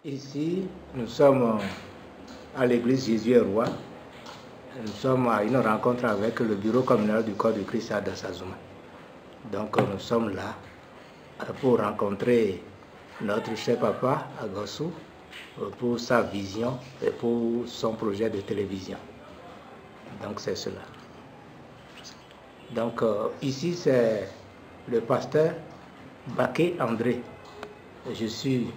Ici, nous sommes à l'église Jésus est roi. Nous sommes à une rencontre avec le bureau communal du corps de Christ à Dasazouma. Donc nous sommes là pour rencontrer notre cher papa Agossou pour sa vision et pour son projet de télévision. Donc c'est cela. Donc ici c'est le pasteur Baké André. Je suis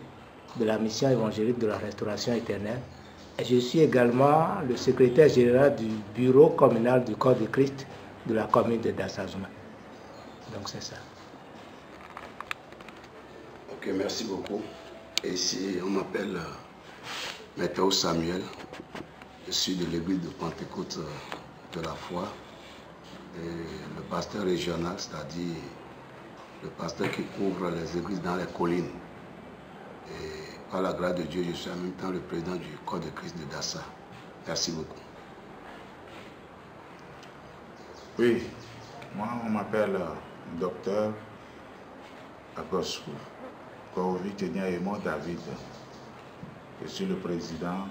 de la mission évangélique de la restauration éternelle. Et je suis également le secrétaire général du bureau communal du corps de Christ de la commune de Dasazouma. Donc c'est ça. Ok, merci beaucoup. Ici, on m'appelle Maître Samuel. Je suis de l'église de Pentecôte de la foi. Et le pasteur régional, c'est-à-dire le pasteur qui couvre les églises dans les collines. Et par la grâce de Dieu, je suis en même temps le président du corps de Christ de Dassa. Merci beaucoup. Oui, moi on m'appelle docteur Agossou Kourovi-Tenia Emo David. Je suis le président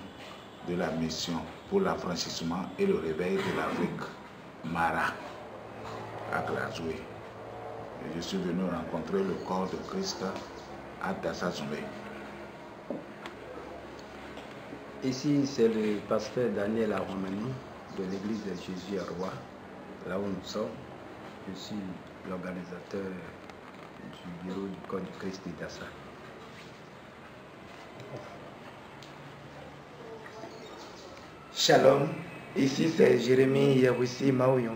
de la mission pour l'affranchissement et le réveil de l'Afrique, Mara, à Glasgow. Et je suis venu rencontrer le corps de Christ à Dasazouma. Ici, c'est le pasteur Daniel Aromani de l'église de Jésus est roi, là où nous sommes. Je suis l'organisateur du bureau du corps du Christ de Dassa. Shalom, ici c'est Jérémie Yawissi Maouyon,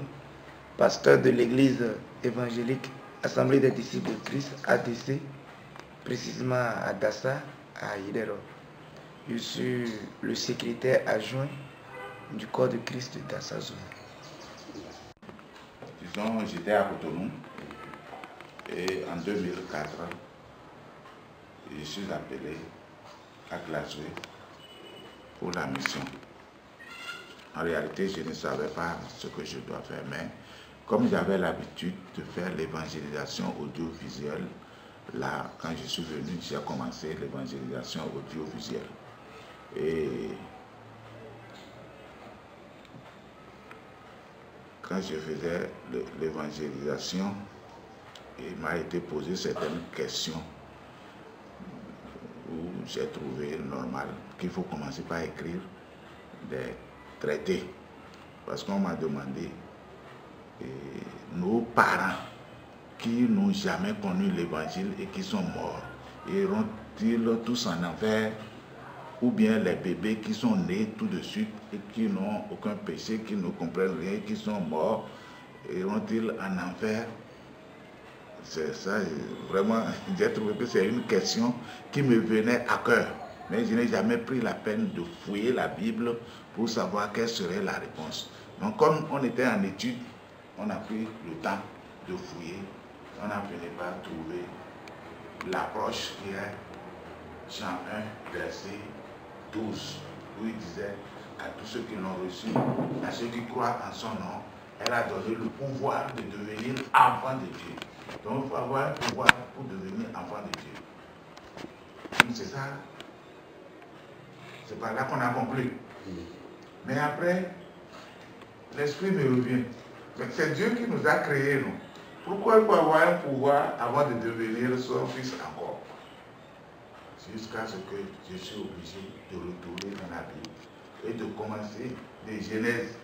pasteur de l'église évangélique Assemblée des disciples de Christ, ADC, précisément à Dassa, à Hidero. Je suis le secrétaire adjoint du corps de Christ de Dasazouma. Disons, j'étais à Cotonou et en 2004, je suis appelé à Glasgow pour la mission. En réalité, je ne savais pas ce que je dois faire, mais comme j'avais l'habitude de faire l'évangélisation audiovisuelle, là, quand je suis venu, j'ai commencé l'évangélisation audiovisuelle. Et quand je faisais l'évangélisation, il m'a été posé certaines questions où j'ai trouvé normal qu'il faut commencer par écrire des traités. Parce qu'on m'a demandé, nos parents qui n'ont jamais connu l'évangile et qui sont morts, iront-ils tous en enfer? Ou bien les bébés qui sont nés tout de suite et qui n'ont aucun péché, qui ne comprennent rien, qui sont morts, iront-ils en enfer? C'est ça, vraiment, j'ai trouvé que c'est une question qui me venait à cœur. Mais je n'ai jamais pris la peine de fouiller la Bible pour savoir quelle serait la réponse. Donc comme on était en étude, on a pris le temps de fouiller. On a fini par trouver l'approche qui est Jean 1, verset 12, où il disait à tous ceux qui l'ont reçu, à ceux qui croient en son nom, elle a donné le pouvoir de devenir enfant de Dieu. Donc il faut avoir un pouvoir pour devenir enfant de Dieu. Donc c'est ça, c'est par là qu'on a compris. Mais après, l'esprit me revient. Mais c'est Dieu qui nous a créés, nous. Pourquoi il faut avoir un pouvoir avant de devenir son fils encore? Jusqu'à ce que je suis obligé de retourner dans la Bible et de commencer des Genèses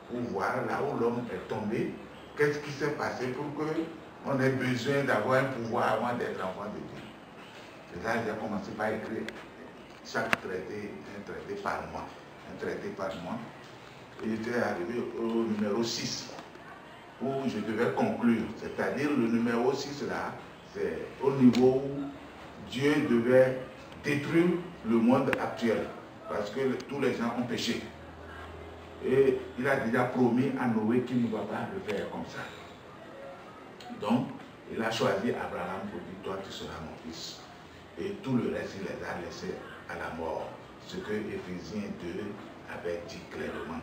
pour voir là où l'homme est tombé, qu'est-ce qui s'est passé pour qu'on ait besoin d'avoir un pouvoir avant d'être enfant de Dieu. C'est là que j'ai commencé par écrire chaque traité, un traité par mois, un traité par mois. Et j'étais arrivé au numéro 6, où je devais conclure. C'est-à-dire le numéro 6 là, c'est au niveau où Dieu devait détruire le monde actuel parce que tous les gens ont péché. Et il a déjà promis à Noé qu'il ne va pas le faire comme ça. Donc, il a choisi Abraham pour dire, toi tu seras mon fils. Et tout le reste, il les a laissés à la mort. Ce que Éphésiens 2 avait dit clairement.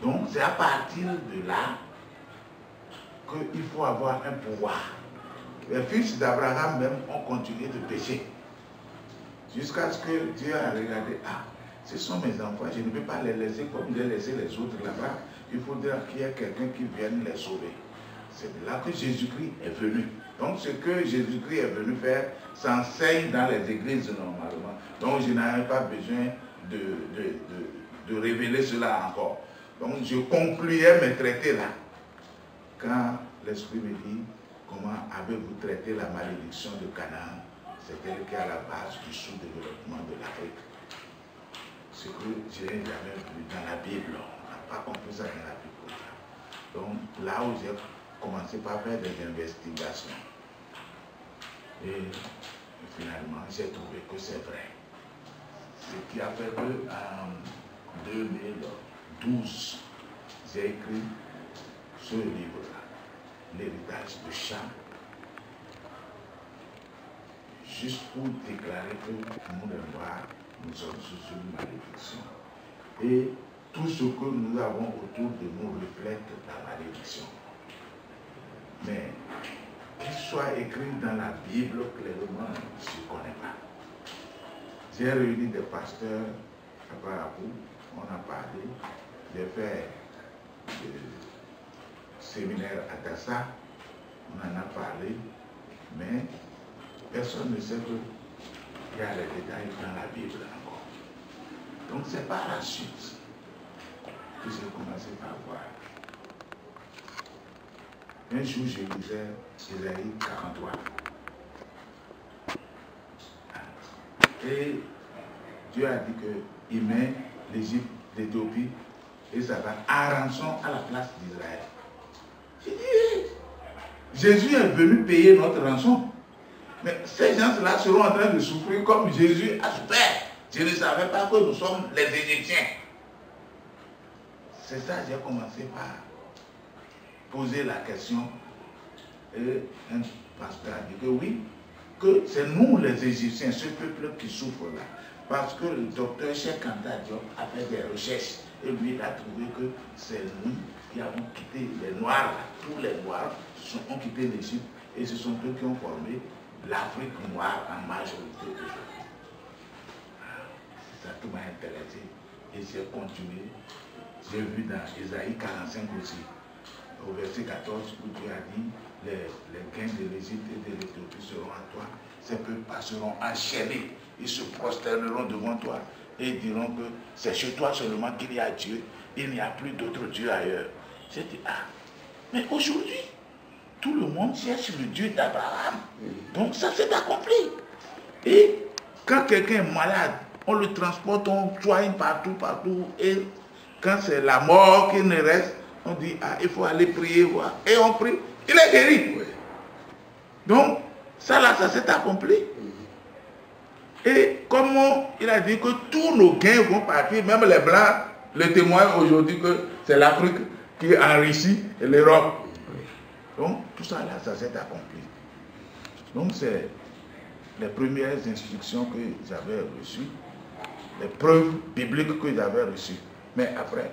Donc, c'est à partir de là qu'il faut avoir un pouvoir. Les fils d'Abraham même ont continué de pécher. Jusqu'à ce que Dieu a regardé, ah, ce sont mes enfants, je ne peux pas les laisser comme j'ai laissé les autres là-bas. Il faudra qu'il y ait quelqu'un qui vienne les sauver. C'est là que Jésus-Christ est venu. Donc ce que Jésus-Christ est venu faire s'enseigne dans les églises normalement. Donc je n'avais pas besoin de révéler cela encore. Donc je concluais mes traités là. Quand l'Esprit me dit, comment avez-vous traité la malédiction de Canaan? C'est elle qui est à la base du sous-développement de l'Afrique. Ce que je n'ai jamais vu dans la Bible. On n'a pas compris ça dans la Bible. Donc là où j'ai commencé par faire des investigations. Et finalement, j'ai trouvé que c'est vrai. Ce qui a fait que en 2012, j'ai écrit ce livre-là, L'héritage de Cham, juste pour déclarer que nous les Noirs, nous sommes sous une malédiction. Et tout ce que nous avons autour de nous reflète la malédiction. Mais qu'il soit écrit dans la Bible clairement, je ne connais pas. J'ai réuni des pasteurs à Barabou, on a parlé, j'ai fait des séminaires à Dassa, on en a parlé, mais personne ne sait qu'il y a les détails dans la Bible encore. Donc c'est par la suite que j'ai commencé par voir. Un jour, je lisais Isaïe 43. Et Dieu a dit qu'il met l'Égypte, l'Éthiopie, et ça va à rançon à la place d'Israël. J'ai dit, Jésus est venu payer notre rançon. Mais ces gens-là seront en train de souffrir comme Jésus a souffert. Je ne savais pas que nous sommes les Égyptiens. C'est ça que j'ai commencé par poser la question. Et un pasteur a dit que oui, que c'est nous les Égyptiens, ce peuple qui souffre là. Parce que le docteur Cheikh Anta Diop a fait des recherches et lui il a trouvé que c'est nous qui avons quitté les Noirs, là. Tous les Noirs ont quitté l'Égypte et ce sont eux qui ont formé l'Afrique noire en majorité aujourd'hui. C'est ça qui m'a intéressé et j'ai continué. J'ai vu dans Isaïe 45 aussi, au verset 14, où Dieu a dit, les gains de l'Égypte et de l'Éthiopie seront à toi, ces peuples passeront enchaînés, ils se prosterneront devant toi et diront que c'est chez toi seulement qu'il y a Dieu, il n'y a plus d'autre Dieu ailleurs. J'ai dit, ah, mais aujourd'hui, tout le monde cherche le Dieu d'Abraham. Donc ça s'est accompli. Et quand quelqu'un est malade, on le transporte, on soigne partout, et quand c'est la mort qui ne reste, on dit, ah, il faut aller prier, voir. Et on prie, il est guéri. Oui. Donc, ça là, ça s'est accompli. Et comment il a dit que tous nos gains vont partir, même les Blancs le témoignent aujourd'hui que c'est l'Afrique qui enrichit l'Europe. Donc, tout ça là, ça s'est accompli. Donc, c'est les premières instructions que j'avais reçues, les preuves bibliques que j'avais reçues. Mais après,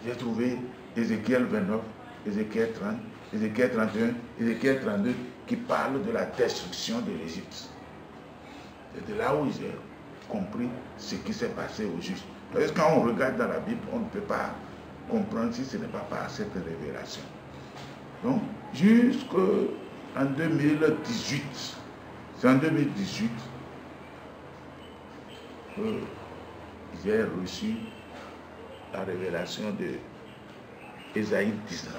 j'ai trouvé Ézéchiel 29, Ézéchiel 30, Ézéchiel 31, Ézéchiel 32 qui parlent de la destruction de l'Égypte. C'est de là où j'ai compris ce qui s'est passé au juste. Parce que quand on regarde dans la Bible, on ne peut pas comprendre si ce n'est pas par cette révélation. Donc, jusqu'en 2018, c'est en 2018 que j'ai reçu la révélation de Ésaïe 19.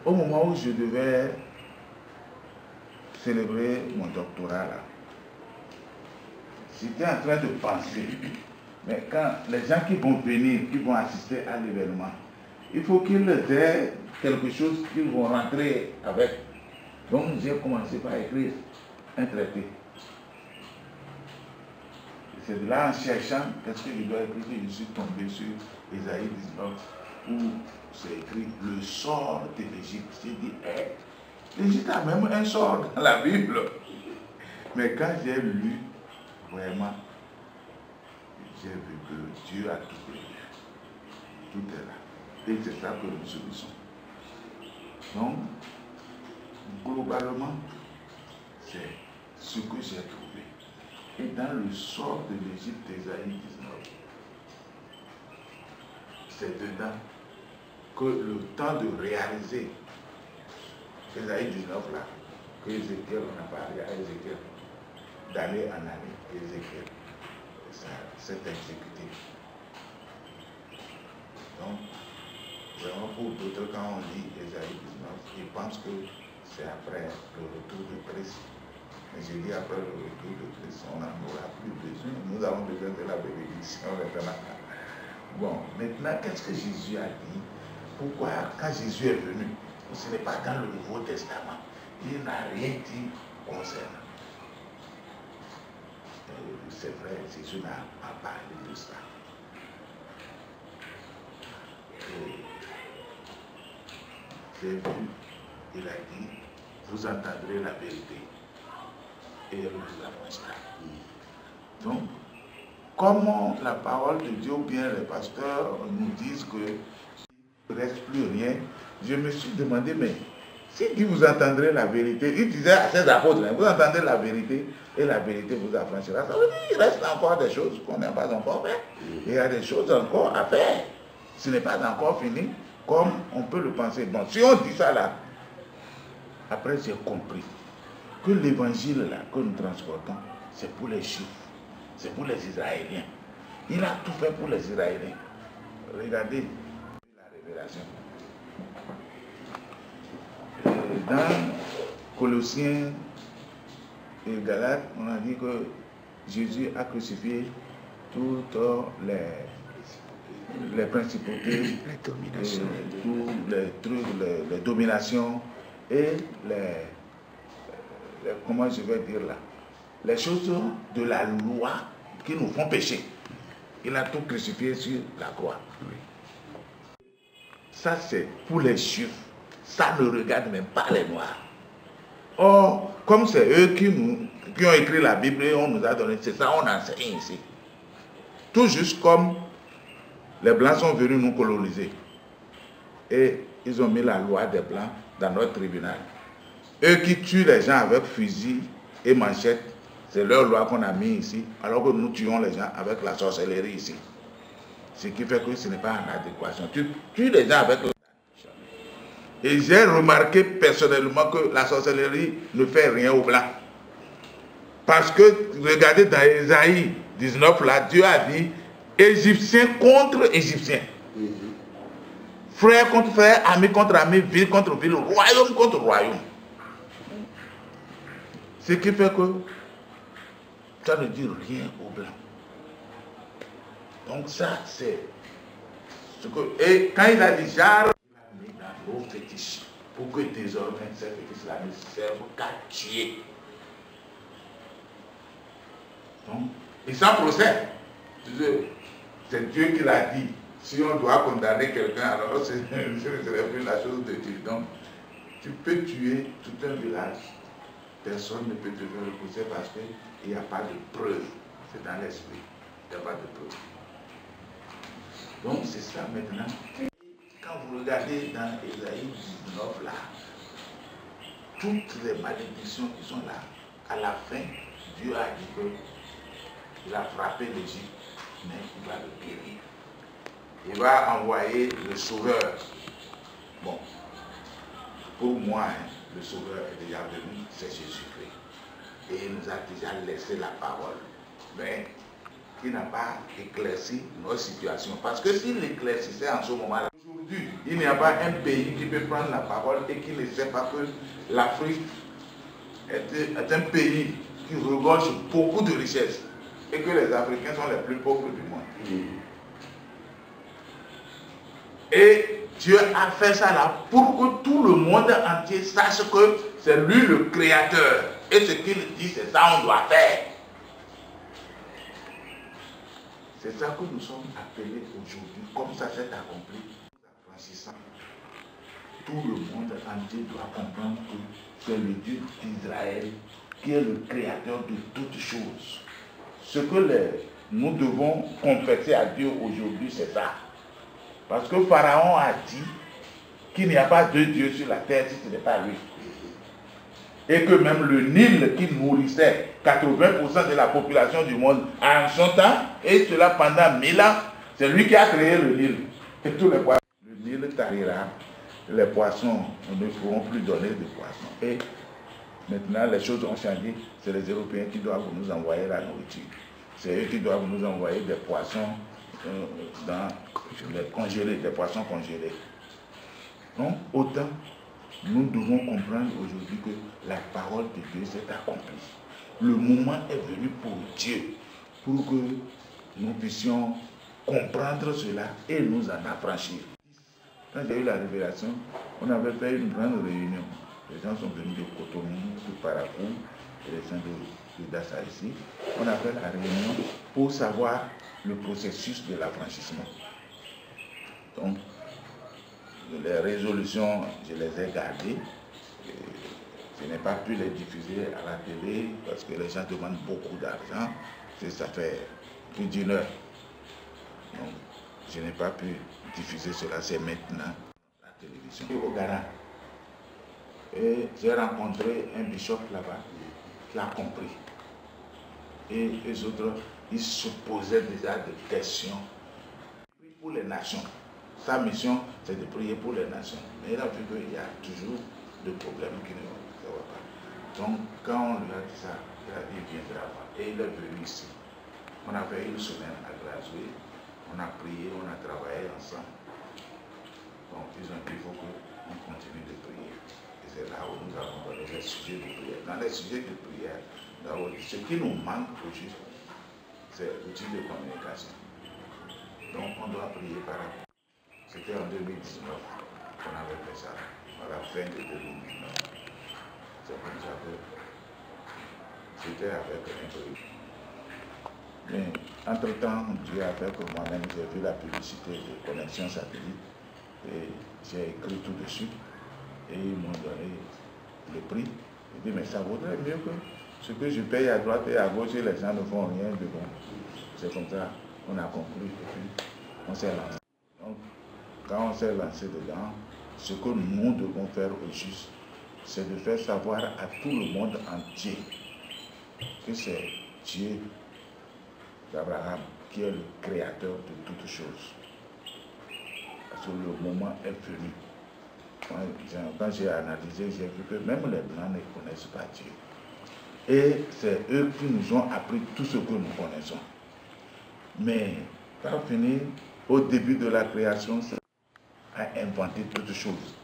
Au moment où je devais célébrer mon doctorat là, j'étais en train de penser, mais quand les gens qui vont venir, qui vont assister à l'événement, il faut qu'ils aient quelque chose qu'ils vont rentrer avec. Donc j'ai commencé par écrire un traité. C'est de là en cherchant qu'est-ce que je dois écrire que je suis tombé sur Ésaïe 19 où c'est écrit le sort de l'Égypte. J'ai dit, l'Égypte a même un sort dans la Bible. Mais quand j'ai lu, vraiment, j'ai vu que Dieu a tout prévu. Tout est là. Et c'est ça que nous subissons. Donc, globalement, c'est ce que j'ai trouvé. Et dans le sort de l'Égypte d'Ésaïe 19, c'est dedans que le temps de réaliser Ésaïe 19 là, que Ézéchiel, on a parlé à Ézéchiel, d'année en année, Ézéchiel, ça s'est exécuté. Donc, vraiment pour d'autres, quand on lit Ésaïe 19, ils pensent que c'est après le retour de Christ. Mais j'ai dit après le retour de Christ, on n'en aura plus besoin. Nous avons besoin de la bénédiction maintenant. Bon, maintenant, qu'est-ce que Jésus a dit? Pourquoi, quand Jésus est venu, ce n'est pas dans le Nouveau Testament, il n'a rien dit concernant. C'est vrai, Jésus n'a pas parlé de ça. J'ai vu, il a dit, vous entendrez la vérité et elle vous affranchira. Donc, comment la parole de Dieu ou bien les pasteurs nous disent qu'il ne reste plus rien, je me suis demandé, mais si Dieu vous entendrez la vérité, il disait à ses apôtres, vous entendrez la vérité et la vérité vous affranchira. Ça veut dire qu'il reste encore des choses qu'on n'a pas encore faites. Il y a des choses encore à faire. Ce n'est pas encore fini comme on peut le penser. Bon, si on dit ça là, après j'ai compris que l'évangile là que nous transportons, c'est pour les Juifs, c'est pour les Israéliens. Il a tout fait pour les Israéliens. Regardez la révélation. Dans Colossiens et Galates, on a dit que Jésus a crucifié toutes les principautés, les dominations, tous les trucs, les dominations et comment je vais dire là, les choses de la loi qui nous font pécher. Il a tout crucifié sur la croix. Ça c'est pour les Juifs. Ça ne regarde même pas les Noirs. Or, comme c'est eux qui ont écrit la Bible et on nous a donné, c'est ça on enseigne ici. Tout juste comme les Blancs sont venus nous coloniser. Et ils ont mis la loi des Blancs dans notre tribunal. Eux qui tuent les gens avec fusil et machette, c'est leur loi qu'on a mis ici, alors que nous tuons les gens avec la sorcellerie ici. Ce qui fait que ce n'est pas en adéquation. Tu tues les gens avec la... Et j'ai remarqué personnellement que la sorcellerie ne fait rien aux Blancs. Parce que, regardez dans Ésaïe 19, là, Dieu a dit Égyptien contre Égyptien. Frère contre frère, ami contre ami, ville contre ville, royaume contre royaume. Ce qui fait que ça ne dit rien aux Blancs. Donc ça, c'est ce que... Et quand il a dit genre, il a mis dans nos fétiches, pour que désormais ces fétiches-là ne servent qu'à tuer. Donc, et sans procès. C'est Dieu qui l'a dit. Si on doit condamner quelqu'un, alors ce ne serait plus la chose de Dieu. Donc, tu peux tuer tout un village. Personne ne peut te faire repousser parce qu'il n'y a pas de preuve. C'est dans l'esprit. Il n'y a pas de preuve. Donc, c'est ça maintenant. Quand vous regardez dans Ésaïe 19, là, toutes les malédictions qui sont là, à la fin, Dieu a dit qu'il a frappé l'Égypte, mais il va le guérir. Il va envoyer le sauveur. Bon, pour moi, le sauveur est déjà venu, c'est Jésus-Christ. Et il nous a déjà laissé la parole. Mais qui n'a pas éclairci nos situations. Parce que s'il éclaircissait en ce moment-là, aujourd'hui, il n'y a pas un pays qui peut prendre la parole et qui ne sait pas que l'Afrique est un pays qui regorge beaucoup de richesses et que les Africains sont les plus pauvres du monde. Et Dieu a fait ça là pour que tout le monde entier sache que c'est lui le créateur. Et ce qu'il dit, c'est ça qu'on doit faire. C'est ça que nous sommes appelés aujourd'hui. Comme ça s'est accompli, franchissant. Tout le monde entier doit comprendre que c'est le Dieu d'Israël qui est le créateur de toutes choses. Ce que nous devons confesser à Dieu aujourd'hui, c'est ça. Parce que Pharaon a dit qu'il n'y a pas de Dieu sur la terre si ce n'est pas lui. et que même le Nil qui nourrissait 80% de la population du monde en son temps, et cela pendant 1000 ans, c'est lui qui a créé le Nil. Et tous les poissons, le Nil tarira, les poissons ne pourront plus donner de poissons. Et maintenant, les choses ont changé, c'est les Européens qui doivent nous envoyer la nourriture. C'est eux qui doivent nous envoyer des poissons dans les congelés, des poissons congelés. Donc, autant, nous devons comprendre aujourd'hui que la parole de Dieu s'est accomplie. Le moment est venu pour Dieu, pour que nous puissions comprendre cela et nous en affranchir. Quand j'ai eu la révélation, on avait fait une grande réunion. Les gens sont venus de Cotonou, de Parakou, et les gens de Dassa ici. On a fait la réunion pour savoir le processus de l'affranchissement. Donc, les résolutions, je les ai gardées. Je n'ai pas pu les diffuser à la télé parce que les gens demandent beaucoup d'argent. Ça fait plus d'1 heure. Donc, je n'ai pas pu diffuser cela. C'est maintenant la télévision. Au Ghana. Et j'ai rencontré un bishop là-bas qui a compris. Et les autres, ils se posaient déjà des questions. Pour les nations. Sa mission, c'est de prier pour les nations. Mais il a vu qu'il y a toujours des problèmes qui ne vont pas. Donc, quand on lui a dit ça, il a dit il viendra pas. Et il est venu ici. On a fait une semaine à Glasgow. On a prié, on a travaillé ensemble. Donc, ils ont dit qu'il faut qu'on continue de prier. Et c'est là où nous avons donné les sujets de prière. Dans les sujets de prière, ce qui nous manque au juste, c'est l'outil de communication. Donc, on doit prier par rapport. C'était en 2019 qu'on avait fait ça, à la fin de 2019. C'est comme ça que c'était avec un peu. Mais entre-temps, Dieu a fait que moi-même, j'ai vu la publicité de connexion satellite et j'ai écrit tout dessus et ils m'ont donné le prix. J'ai dit, mais ça vaudrait mieux que ce que je paye à droite et à gauche et les gens ne font rien de bon. C'est comme ça qu'on a conclu et puis on s'est lancé. Donc, quand on s'est lancé dedans, ce que nous devons faire au juste, c'est de faire savoir à tout le monde entier que c'est Dieu d'Abraham qui est le créateur de toutes choses. Parce que le moment est venu. Quand j'ai analysé, j'ai vu que même les Blancs ne connaissent pas Dieu. Et c'est eux qui nous ont appris tout ce que nous connaissons. Mais, par finir, au début de la création, c'est à inventer toutes choses.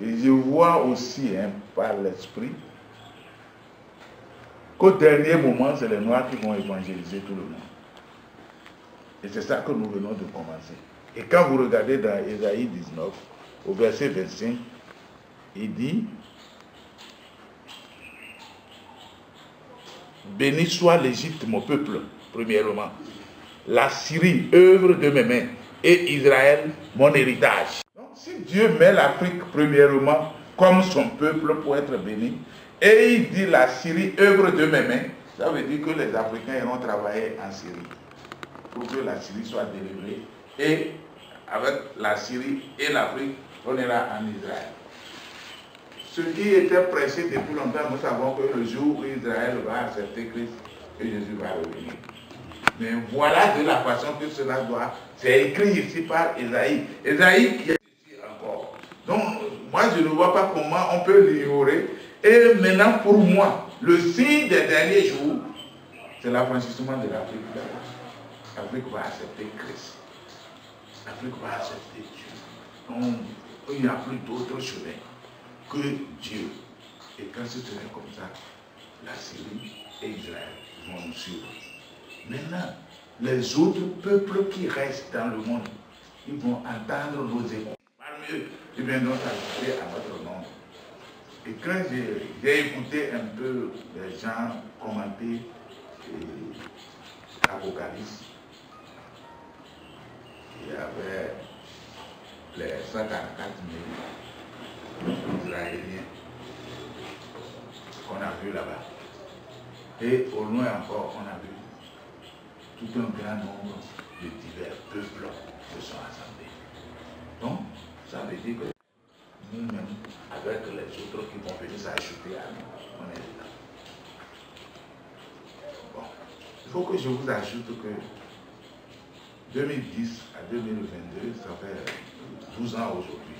Et je vois aussi, par l'esprit, qu'au dernier moment, c'est les Noirs qui vont évangéliser tout le monde. Et c'est ça que nous venons de commencer. Et quand vous regardez dans Ésaïe 19, au verset 25, il dit, béni soit l'Égypte, mon peuple, premièrement. La Syrie, œuvre de mes mains, et Israël, mon héritage. Donc, si Dieu met l'Afrique, premièrement, comme son peuple pour être béni, et il dit la Syrie, œuvre de mes mains, ça veut dire que les Africains iront travailler en Syrie, pour que la Syrie soit délivrée, et avec la Syrie et l'Afrique, on ira en Israël. Ce qui était prêché depuis longtemps, nous savons que le jour où Israël va accepter Christ, et Jésus va revenir. Mais voilà de la façon que cela doit. C'est écrit ici par Ésaïe. Ésaïe qui est ici encore. Donc, moi, je ne vois pas comment on peut l'ignorer. Et maintenant, pour moi, le signe des derniers jours, c'est l'affranchissement de l'Afrique. L'Afrique va accepter Christ. L'Afrique va accepter Dieu. Donc, il n'y a plus d'autre chemin que Dieu. Et quand ce serait comme ça, la Syrie et Israël vont nous suivre. Maintenant, les autres peuples qui restent dans le monde, ils vont entendre nos échos. Parmi eux, ils viendront s'ajouter à notre nom. Et quand j'ai écouté un peu les gens commenter l'Apocalypse, il y avait les 144 000 Israéliens qu'on a vus là-bas. Et au loin encore, on a vu tout un grand nombre de divers peuples se sont assemblés. Donc, ça veut dire que nous-mêmes, avec les autres qui vont venir s'ajouter à nous. On est là. Bon. Il faut que je vous ajoute que 2010 à 2022, ça fait 12 ans aujourd'hui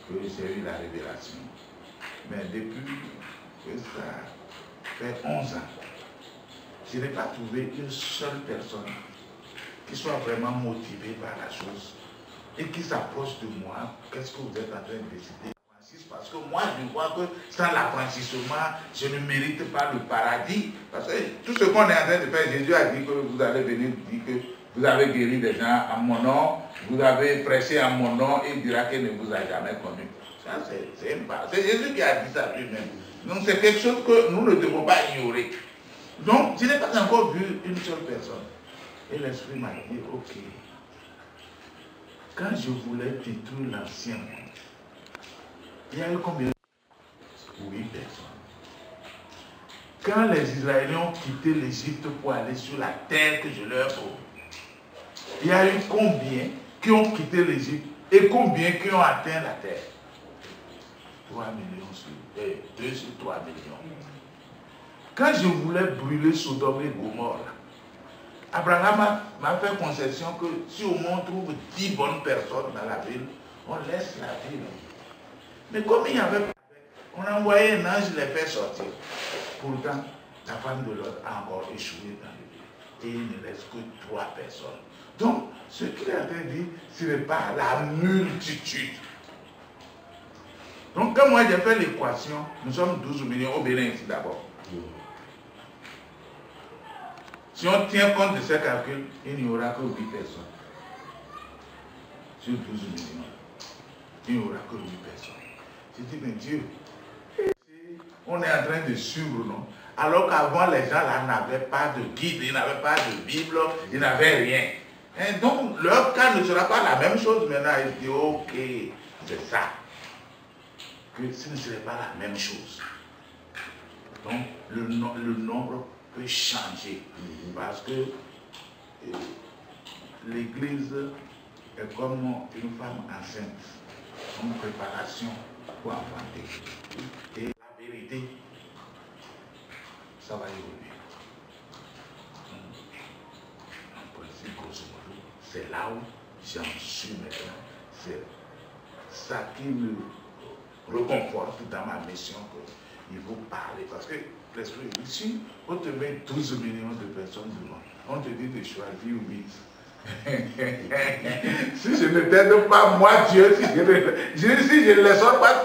que j'ai eu la révélation. Mais depuis que ça fait 11 ans, je n'ai pas trouvé une seule personne qui soit vraiment motivée par la chose et qui s'approche de moi. Qu'est-ce que vous êtes en train de décider? Parce que moi, je vois que sans l'affranchissement, je ne mérite pas le paradis. Parce que tout ce qu'on est en train de faire, Jésus a dit que vous allez venir dire que vous avez guéri des gens en mon nom, vous avez prêché en mon nom et il dira qu'il ne vous a jamais connu. Ça, c'est Jésus qui a dit ça lui-même. Donc c'est quelque chose que nous ne devons pas ignorer. Donc je n'ai pas encore vu une seule personne. Et l'Esprit m'a dit, ok, quand je voulais détruire l'ancien monde, il y a eu combien? 8 personnes. Quand les Israéliens ont quitté l'Égypte pour aller sur la terre que je leur ai, il y a eu combien qui ont quitté l'Égypte et combien qui ont atteint la terre? 3 millions sur 2 sur 3 millions. Quand je voulais brûler Sodome et Gomorrhe, Abraham m'a fait concession que si au moins on trouve 10 bonnes personnes dans la ville, on laisse la ville. Mais comme il y avait, on a envoyé un ange les faire sortir. Pourtant, la femme de l'autre a encore échoué dans le ville. Et il ne laisse que 3 personnes. Donc, ce qu'il a dit, ce n'est pas la multitude. Donc, quand moi j'ai fait l'équation, nous sommes 12 millions au Bénin ici d'abord. Si on tient compte de ces calculs, il n'y aura que 8 personnes. Sur 12 millions, il n'y aura que 8 personnes. Je dis, mais Dieu, on est en train de suivre, non? Alors qu'avant, les gens là n'avaient pas de guide, ils n'avaient pas de Bible, ils n'avaient rien. Et donc, leur cas ne sera pas la même chose maintenant. Ils disent, ok, c'est ça. Que ce ne serait pas la même chose. Donc, le nombre peut changer. Parce que l'Église est comme une femme enceinte. Une préparation pour enfanter. Et la vérité, ça va évoluer. En principe, grosso modo, c'est là où j'en suis maintenant. C'est ça qui me reconforte dans ma mission qu'il faut parler. Parce que l'Esprit, ici, on te met 12 millions de personnes devant. On te dit de choisir 8. Si je ne t'aide pas, moi, Dieu, si je ne les sors pas,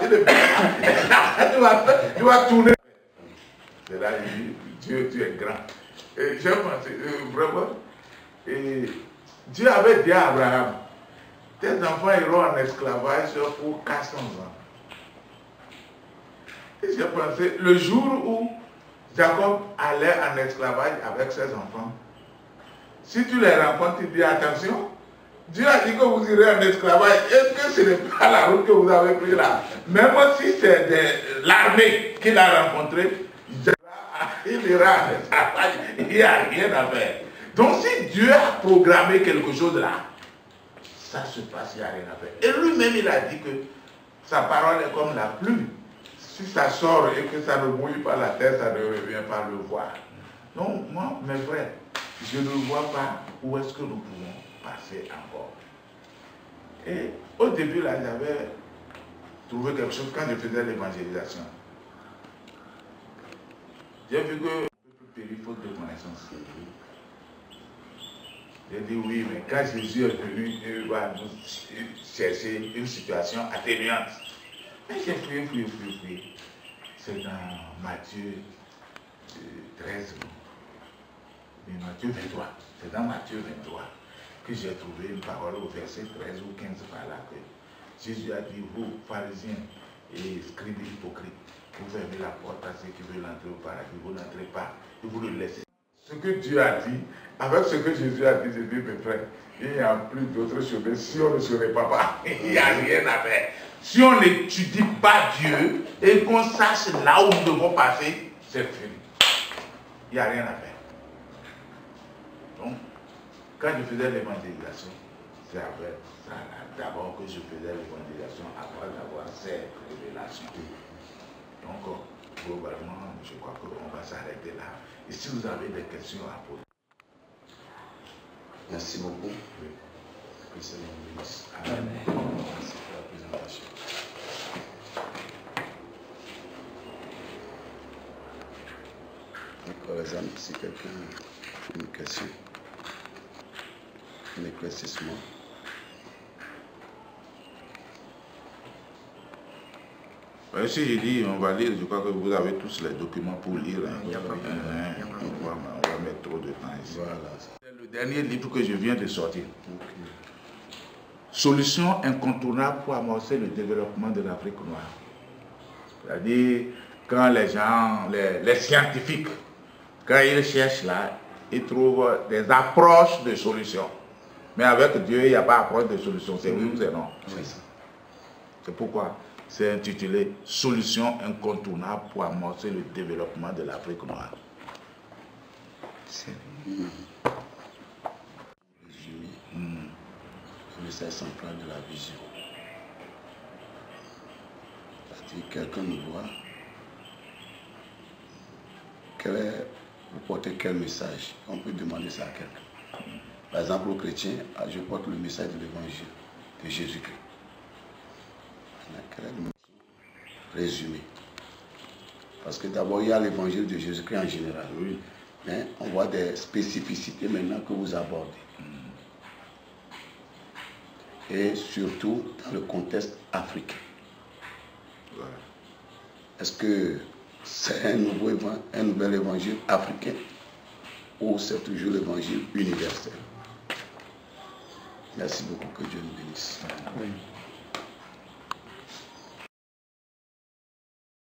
tu vas tourner. C'est là, il dit, Dieu, tu es grand. Et j'ai pensé, vraiment, Dieu avait dit à Abraham, tes enfants iront en esclavage pour 400 ans. Et j'ai pensé, le jour où Jacob allait en esclavage avec ses enfants, si tu les rencontres, tu dis attention, Dieu a dit que vous irez en esclavage. Est-ce que ce n'est pas la route que vous avez prise là? Même si c'est l'armée qui l'a rencontré, il ira en esclavage, il n'y a rien à faire. Donc si Dieu a programmé quelque chose là, ça se passe, il n'y a rien à faire. Et lui-même, il a dit que sa parole est comme la pluie. Si ça sort et que ça ne mouille pas la terre, ça ne revient pas le voir. Donc moi, mes frères, je ne vois pas où est-ce que nous pouvons passer encore. Et au début, là, j'avais trouvé quelque chose quand je faisais l'évangélisation. J'ai vu que le peuple périt faute de connaissance. J'ai dit oui, mais quand Jésus est venu, il va nous chercher une situation atténuante. Mais j'ai fouillé. C'est dans Matthieu 13. Mais Matthieu 23, c'est dans Matthieu 23 que j'ai trouvé une parole au verset 13 ou 15 par là que Jésus a dit, vous, pharisiens et scribes hypocrites, vous fermez la porte à ceux qui veulent entrer au paradis, vous n'entrez pas et vous le laissez. Ce que Dieu a dit, avec ce que Jésus a dit, je dis, mes frères, il n'y a plus d'autre chemin. Si on ne se répand pas, il n'y a rien à faire. Si on n'étudie pas Dieu et qu'on sache là où nous devons passer, c'est fini. Il n'y a rien à faire. Donc, quand je faisais l'évangélisation, c'est avec ça d'abord que je faisais l'évangélisation avant d'avoir cette révélation. Donc, globalement, je crois qu'on va s'arrêter là. Et si vous avez des questions à poser. Merci beaucoup. Oui. Que le Seigneur vous bénisse. Amen. Merci pour la présentation. Par exemple, si quelqu'un a une question, un éclaircissement. Si je dis, on va lire, je crois que vous avez tous les documents pour lire. Il n'y a pas de problème. On va mettre trop de temps ici. Voilà. C'est le dernier livre que je viens de sortir. Ok. Solution incontournable pour amorcer le développement de l'Afrique noire. C'est-à-dire, quand les gens, les scientifiques, quand ils cherchent là, ils trouvent des approches de solutions. Mais avec Dieu, il n'y a pas d'approche de solution. C'est oui ou c'est non. C'est ça. C'est pourquoi c'est intitulé « Solution incontournable pour amorcer le développement de l'Afrique noire ». Résumé. Le message central de la vision. C'est-à-dire, quelqu'un nous voit. Vous portez quel message? On peut demander ça à quelqu'un. Par exemple, aux chrétiens, je porte le message de l'évangile de Jésus-Christ. Quel est le message résumé? Parce que d'abord, il y a l'évangile de Jésus-Christ en général. Oui. Mais on voit des spécificités maintenant que vous abordez. Et surtout dans le contexte africain. Voilà. Est-ce que c'est un nouvel évangile africain ou c'est toujours l'évangile universel? Merci beaucoup, que Dieu nous bénisse. Oui.